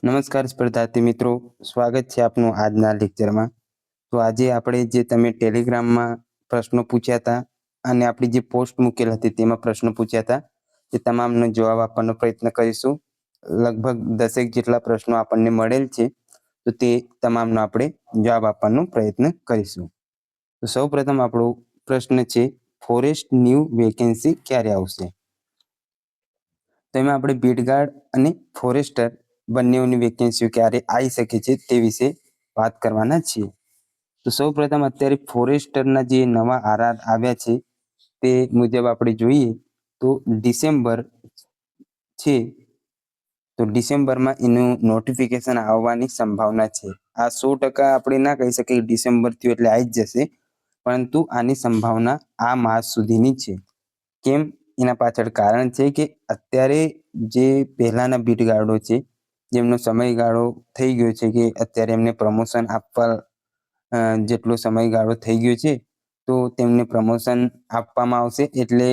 નમસ્કાર સ્પર્ધાર્થી મિત્રો, સ્વાગત છે આપનું આજના લેક્ચરમાં। તો આજે આપણે જે તમે ટેલિગ્રામમાં પ્રશ્નો પૂછ્યા હતા અને આપણી જે પોસ્ટ મૂકેલ હતી તેમાં પ્રશ્નો પૂછ્યા હતા તે તમામનો જવાબ આપવાનો પ્રયત્ન કરીશું। લગભગ 10 જેટલા પ્રશ્નો આપણને મળેલ છે, તો તે તમામનો આપણે જવાબ આપવાનો પ્રયત્ન કરીશું। તો સૌપ્રથમ આપણો પ્રશ્ન છે, ફોરેસ્ટ ન્યૂ વેકેન્સી ક્યારે આવશે? તો એમાં આપણે બીટગાર્ડ અને ફોરેસ્ટર બંનેની વેકેન્સીઓ ક્યારે આવી શકે છે તે વિશે વાત કરવાના છીએ। તો સૌપ્રથમ અત્યારે ફોરેસ્ટરના જે નવા આરઆર આવ્યા છે તે મુજબ આપણે જોઈએ તો ડિસેમ્બર છે, તો ડિસેમ્બરમાં એનું નોટિફિકેશન આવવાની સંભાવના છે। આ 100% આપણે ના કહી શકીએ ડિસેમ્બર થયું એટલે આવી જ જશે, પરંતુ આની સંભાવના આ માસ સુધીની છે। કેમ? એના પાછળ કારણ છે કે અત્યારે જે પહેલાના બીટગાર્ડો છે જેમનો સમયગાળો થઈ ગયો છે કે અત્યારે એમને પ્રમોશન આપવા જેટલો સમયગાળો થઈ ગયો છે, તો તેમને પ્રમોશન આપવામાં આવશે। એટલે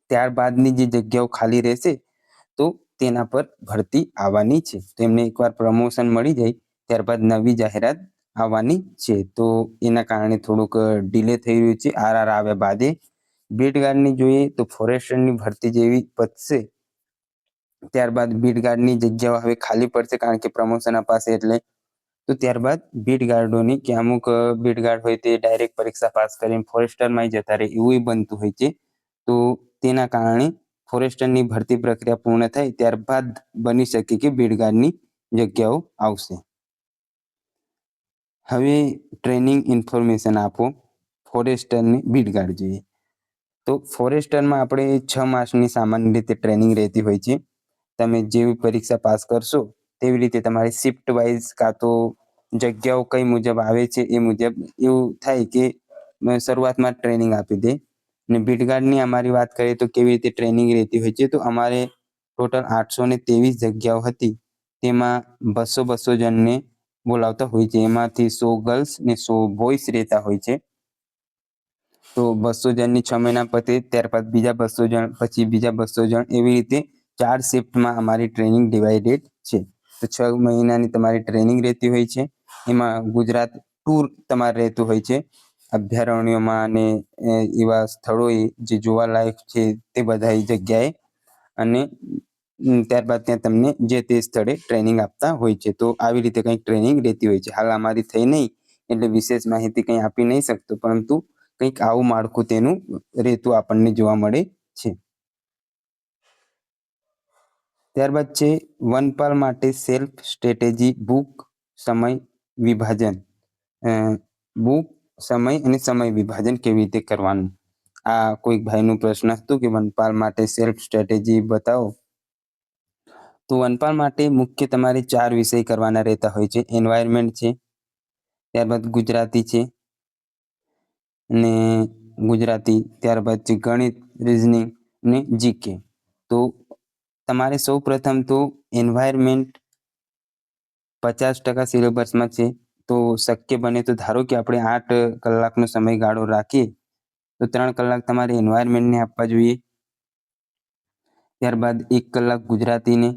ત્યારબાદની જે જગ્યાઓ ખાલી રહેશે તો તેના પર ભરતી આવવાની છે। તો એમને એકવાર પ્રમોશન મળી જાય ત્યારબાદ નવી જાહેરાત આવવાની છે। તો એના કારણે થોડુંક ડિલે થઈ રહ્યું છે આરઆર આવ્યા બાદે। બીટગાર્ડની જોઈએ તો ફોરેસ્ટરની ભરતી જેવી પતશે ત્યારબાદ બીટગાર્ડની જગ્યાઓ હવે ખાલી પડશે, કારણ કે પ્રમોશન અપાશે એટલે। તો ત્યારબાદ બીટગાર્ડોની કે અમુક બીટગાર્ડ હોય તે ડાયરેક્ટ પરીક્ષા પાસ કરીને ફોરેસ્ટરમાં જતા રહે એવું બનતું હોય છે। તો તેના કારણે ફોરેસ્ટરની ભરતી પ્રક્રિયા પૂર્ણ થાય ત્યારબાદ બની શકે કે બીટગાર્ડની જગ્યાઓ આવશે। હવે ટ્રેનિંગ ઇન્ફોર્મેશન આપો, ફોરેસ્ટરની બીટગાર્ડ જોઈએ તો ફોરેસ્ટરમાં આપણે 6 માસની સામાન્ય રીતે ટ્રેનિંગ રહેતી હોય છે। તમે જેવી પરીક્ષા પાસ કરશો તેવી રીતે તમારી શિફ્ટ વાઇઝ કાં તો જગ્યાઓ કઈ મુજબ આવે છે એ મુજબ એવું થાય કે શરૂઆતમાં ટ્રેનિંગ આપી દે। ને બીટગાર્ડની અમારી વાત કરીએ તો કેવી રીતે ટ્રેનિંગ રહેતી હોય છે, તો અમારે ટોટલ 823 જગ્યાઓ હતી, તેમાં 200 જણને બોલાવતા હોય છે। એમાંથી 100 ગર્લ્સ ને 100 બોયસ રહેતા હોય છે। તો 200 જણની 6 મહિના પતે ત્યારબાદ બીજા 200 જણ, પછી બીજા 200 જણ, એવી રીતે 4 શિફ્ટમાં અમારી ટ્રેનિંગ ડિવાઇડેડ છે। તો 6 મહિનાની તમારી ટ્રેનિંગ રહેતી હોય છે। એમાં ગુજરાત ટૂર તમારે રહેતું હોય છે, અભયારણ્યોમાં અને એવા સ્થળોએ જે જોવાલાયક છે તે બધા જગ્યાએ, અને ત્યારબાદ ત્યાં તમને જે તે સ્થળે ટ્રેનિંગ આપતા હોય છે। તો આવી રીતે કંઈક ટ્રેનિંગ રહેતી હોય છે। હાલ અમારી થઈ નહીં એટલે વિશેષ માહિતી કંઈ આપી નહીં શકતો, પરંતુ કંઈક આવું માળખું તેનું રહેતું આપણને જોવા મળે છે। ત્યારબાદ છે વનપાલ માટે સેલ્ફ સ્ટ્રેટેજી બુક સમય વિભાજન। બુક સમય અને સમય વિભાજન કેવી રીતે કરવાનું, આ કોઈક ભાઈનો પ્રશ્ન હતો કે વનપાલ માટે સેલ્ફ સ્ટ્રેટેજી બતાવો। તો વનપાલ માટે મુખ્ય તમારે 4 વિષય કરવાના રહેતા હોય છે। એન્વાયરમેન્ટ છે, ત્યારબાદ ગુજરાતી છે ને ગુજરાતી, ત્યારબાદ છે ગણિત, રીઝનિંગ ને જીકે। તો તમારે સૌ પ્રથમ તો એન્વાયરમેન્ટ 50% સિલેબસમાં છે, તો શક્ય બને તો ધારો કે આપણે 8 કલાકનો સમયગાળો રાખીએ તો 3 કલાક તમારે એન્વાયરમેન્ટને આપવા જોઈએ। ત્યારબાદ 1 કલાક ગુજરાતીને,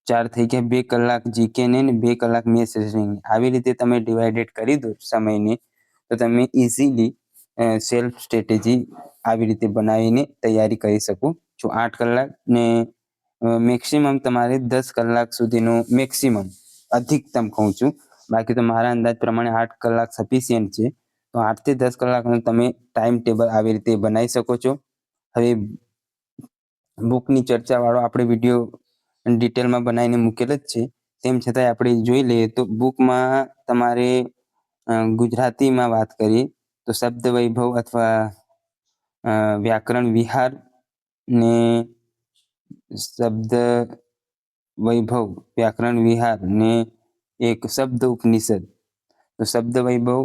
4 થઈ ગયા, 2 કલાક જીકેને ને 2 કલાક મેથ્સ રીઝનિંગ। આવી રીતે તમે ડિવાઇડેડ કરી દો સમયને તો તમે ઇઝીલી સેલ્ફ સ્ટ્રેટેજી આવી રીતે બનાવીને તૈયારી કરી શકો છો। 8 કલાક ને મેક્સિમમ તમારે 10 કલાક સુધીનો મેક્સિમમ, અધિકતમ કહું છું, બાકી તો મારા અંદાજ પ્રમાણે 8 કલાક સફિશિયન્ટ છે। તો 8 થી 10 કલાકનું તમે ટાઈમ ટેબલ આવી રીતે બનાવી શકો છો। હવે બુકની ચર્ચાવાળો આપણે વિડીયો ડિટેલમાં બનાવીને મૂકેલ જ છે, તેમ છતાંય આપણે જોઈ લઈએ તો બુકમાં તમારે ગુજરાતીમાં વાત કરીએ તો શબ્દ વૈભવ અથવા વ્યાકરણ વિહાર ને શબ્દ વૈભવ, વ્યાકરણ વિહાર ને એક શબ્દ ઉપનિષદ। તો શબ્દ વૈભવ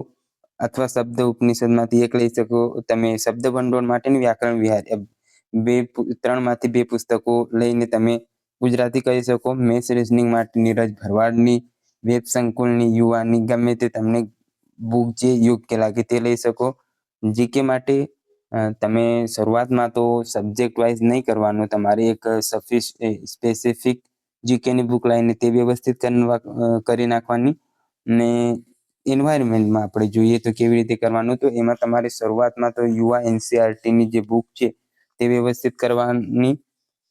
અથવા શબ્દ ઉપનિષદમાંથી એક લઈ શકો તમે, શબ્દ ભંડોળ માટે વ્યાકરણ વિહાર, 3 માંથી 2 પુસ્તકો લઈને તમે ગુજરાતી કહી શકો। મેથ્સ રીઝનિંગ માટે નીરજ ભરવાડની, વેબ સંકુલની, યુવાની, ગમે તે તમને બુક જે યોગ્ય લાગે તે લઈ શકો। જીકે માટે તમે શરૂઆતમાં તો સબ્જેક્ટ વાઇઝ નહીં કરવાનું, તમારે એક સ્પેસિફિક જીકેની બુક લાવીને તે વ્યવસ્થિત કરી નાખવાની. ને એન્વાયરમેન્ટમાં આપણે જોઈએ તો કેવી રીતે કરવાનું, તો એમાં તમારે શરૂઆતમાં તો યુવા એનસીઆરટીની જે બુક છે તે વ્યવસ્થિત કરવાની.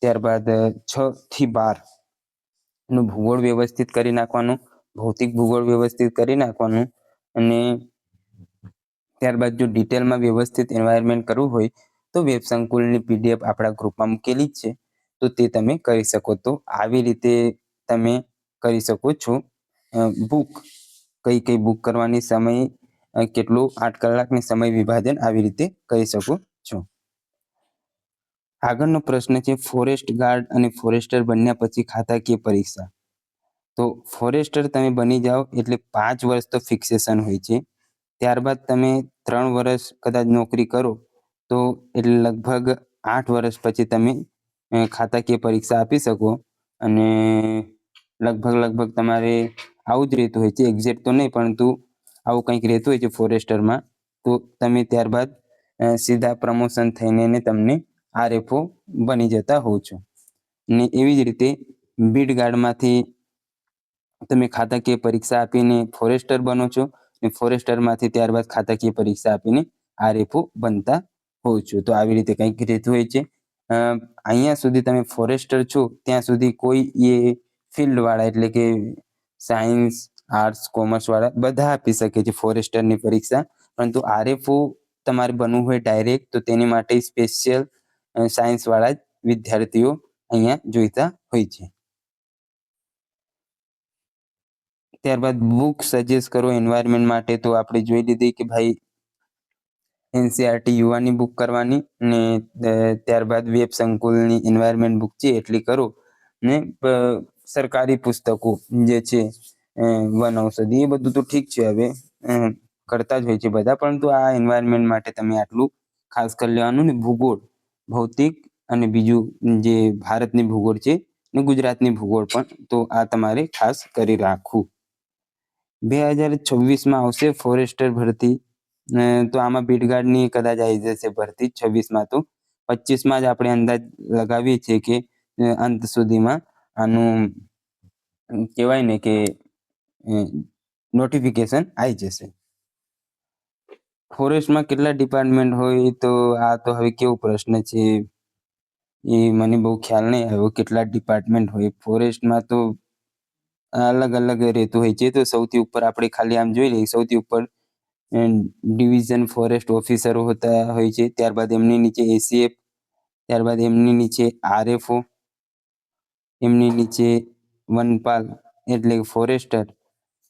ત્યારબાદ 6 થી 12 નું ભૂગોળ વ્યવસ્થિત કરી નાખવાનું, ભૌતિક ભૂગોળ વ્યવસ્થિત કરી નાખવાનું. અને ત્યારબાદ જો ડિટેલમાં વ્યવસ્થિત એન્વાયરમેન્ટ કરવું હોય તો વેબ સંકુલની પીડીએફ આપણા ગ્રુપમાં મૂકેલી જ છે, તો તે તમે કરી શકો. તો આવી રીતે તમે કરી શકો છો. બુક કઈ કઈ બુક કરવાની, સમય કેટલું, 8 કલાકની સમય વિભાજન આવી રીતે કરી શકો છો. આગળનો પ્રશ્ન છે, ફોરેસ્ટ ગાર્ડ અને ફોરેસ્ટર બન્યા પછી ખાતાકીય પરીક્ષા. તો ફોરેસ્ટર તમે બની જાઓ એટલે 5 વર્ષ તો ફિક્સેશન હોય છે. ત્યારબાદ તમે 3 વર્ષ કદાચ નોકરી કરો તો એટલે લગભગ 8 વર્ષ પછી તમે ખાતાકીય પરીક્ષા આપી શકો. અને લગભગ તમારે આવું જ રહેતું હોય છે, એક્ઝેક્ટ તો નહીં, પરંતુ આવું કંઈક રહેતું હોય છે ફોરેસ્ટરમાં. તો તમે ત્યારબાદ સીધા પ્રમોશન થઈને તમને આરએફઓ બની જતા હોવ છો. ને એવી જ રીતે બીડ ગાર્ડમાંથી તમે ખાતાકીય પરીક્ષા આપીને ફોરેસ્ટર બનો છો, અને ફોરેસ્ટરમાંથી ત્યારબાદ ખાતાકીય પરીક્ષા આપીને આરએફઓ બનતા હોવ છો. તો આવી રીતે કંઈક રહેતું હોય છે. અહીંયા સુધી તમે ફોરેસ્ટર છો ત્યાં સુધી કોઈ એ ફિલ્ડ વાળા એટલે કે સાયન્સ, આર્ટ્સ, કોમર્સ વાળા બધા આપી શકે છે ફોરેસ્ટરની પરીક્ષા. પરંતુ આરએફઓ તમારે બનવું હોય ડાયરેક્ટ, તો તેની માટે સ્પેશિયલ સાયન્સ વાળા જ વિદ્યાર્થીઓ અહીંયા જોઈતા હોય છે. ત્યારબાદ બુક સજેસ્ટ કરો એન્વાયરમેન્ટ માટે. તો આપણે જોઈ લીધી કે ભાઈ એનસીઆરટી યુવાની બુક કરવાની, ને ત્યારબાદ વેબ સંકુલની એન્વાયરમેન્ટ બુક છે એટલી કરો. ને સરકારી પુસ્તકો જે છે વનૌષધિ, એ બધું તો ઠીક છે, હવે કરતા જ હોય છે બધા, પરંતુ આ એન્વાયરમેન્ટ માટે તમે આટલું ખાસ કરી લેવાનું. ને ભૂગોળ, ભૌતિક અને બીજું જે ભારતની ભૂગોળ છે ને ગુજરાતની ભૂગોળ પણ, તો આ તમારે ખાસ કરી રાખવું. 2026માં આવશે ફોરેસ્ટર ભરતી. તો આમાં બીટગાર્ડની કદાચ આવી જશે ભરતી 26માં. તો 25માં જ આપણે અંદાજ લગાવીએ છીએ કે અંત સુધીમાં આનું કહેવાય ને કે નોટિફિકેશન આવી જશે. ફોરેસ્ટમાં કેટલા ડિપાર્ટમેન્ટ હોય, તો આ તો હવે કેવો પ્રશ્ન છે, એ મને બહુ ખ્યાલ નહીં આવ્યો કેટલા ડિપાર્ટમેન્ટ હોય ફોરેસ્ટમાં. તો અલગ અલગ રહેતું હોય છે. તો સૌથી ઉપર આપણે ખાલી આમ જોઈ લઈએ, સૌથી ઉપર ડિવિઝન ફોરેસ્ટ ઓફિસરો હોતા હોય છે. ત્યારબાદ એમની નીચે એસીએફ, ત્યારબાદ એમની નીચે આરએફઓ, એમની નીચે વનપાલ એટલે ફોરેસ્ટર,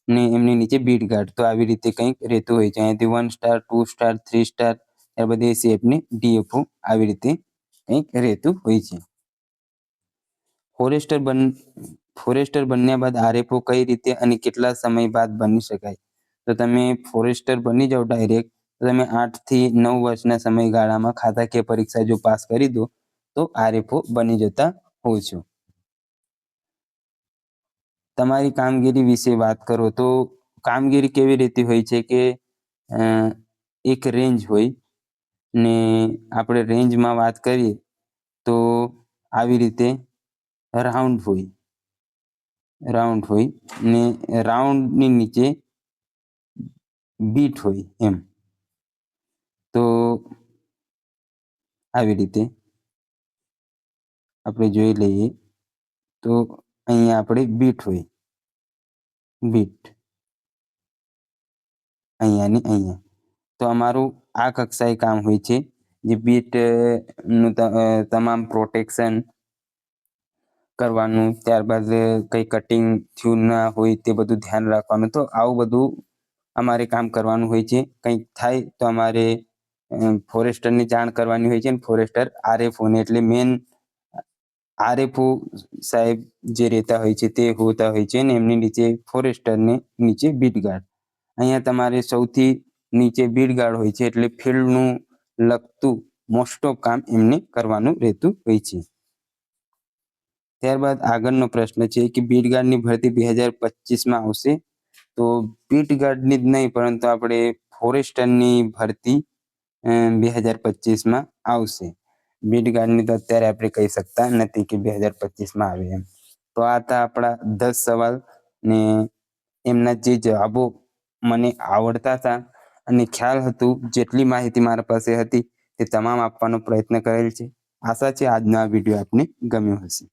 ને એમની નીચે બીટ ગાર્ડ. તો આવી રીતે કંઈક રહેતું હોય છે. અહીંયાથી 1 સ્ટાર, 2 સ્ટાર, 3 સ્ટાર, ત્યારબાદ એસીએફ ને ડીએફઓ, આવી રીતે કંઈક રહેતું હોય છે. ફોરેસ્ટર બન્યા બાદ આરએફઓ કઈ રીતે અને કેટલા સમય બાદ બની શકાય? તો તમે ફોરેસ્ટર બની જાઓ ડાયરેક્ટ, તો તમે 8 થી 9 વર્ષના સમયગાળામાં ખાતાકીય પરીક્ષા જો પાસ કરી દો તો આરએફઓ બની જતા હોવ છો. તમારી કામગીરી વિશે વાત કરો તો કામગીરી કેવી રીતે હોય છે કે એક રેન્જ હોય, ને આપણે રેન્જમાં વાત કરીએ તો આવી રીતે રાઉન્ડ હોય, ને રાઉન્ડની નીચે બીટ હોય એમ. તો આવી રીતે આપણે જોઈ લઈએ. તો અહીંયા આપણે બીટ હોય, બીટ અહીંયા ને અહીંયા. તો અમારું આ કક્ષાએ કામ હોય છે, જે બીટ નું તમામ પ્રોટેક્શન કરવાનું, ત્યારબાદ કઈ કટિંગ થયું ના હોય તે બધું ધ્યાન રાખવાનું. તો આવું બધું અમારે કામ કરવાનું હોય છે. કંઈક થાય તો અમારે ફોરેસ્ટરની જાણ કરવાની હોય છે. ને ફોરેસ્ટર આરએફઓને એટલે મેન આરએફઓ સાહેબ જે રહેતા હોય છે તે હોતા હોય છે, ને એમની નીચે ફોરેસ્ટરને નીચે બીટ ગાર્ડ. અહીંયા તમારે સૌથી નીચે બીટ ગાર્ડ હોય છે, એટલે ફિલ્ડનું લગતું મોસ્ટ ઓફ કામ એમને કરવાનું રહેતું હોય છે. ત્યારબાદ આગળનો પ્રશ્ન છે કે બીટ ગાર્ડની ભરતી 2025માં આવશે. તો બીટ ગાર્ડની જ નહીં, પરંતુ આપણે ફોરેસ્ટરની ભરતી 2025માં આવશે. બીટ ગાર્ડની તો અત્યારે આપણે કહી શકતા નથી કે 2025માં આવે એમ. તો આ હતા આપણા 10 સવાલ ને એમના જે જવાબો મને આવડતા હતા અને ખ્યાલ હતું જેટલી માહિતી મારા પાસે હતી તે તમામ આપવાનો પ્રયત્ન કરેલ છે. આશા છે આજનો આ વિડીયો આપને ગમ્યો હશે.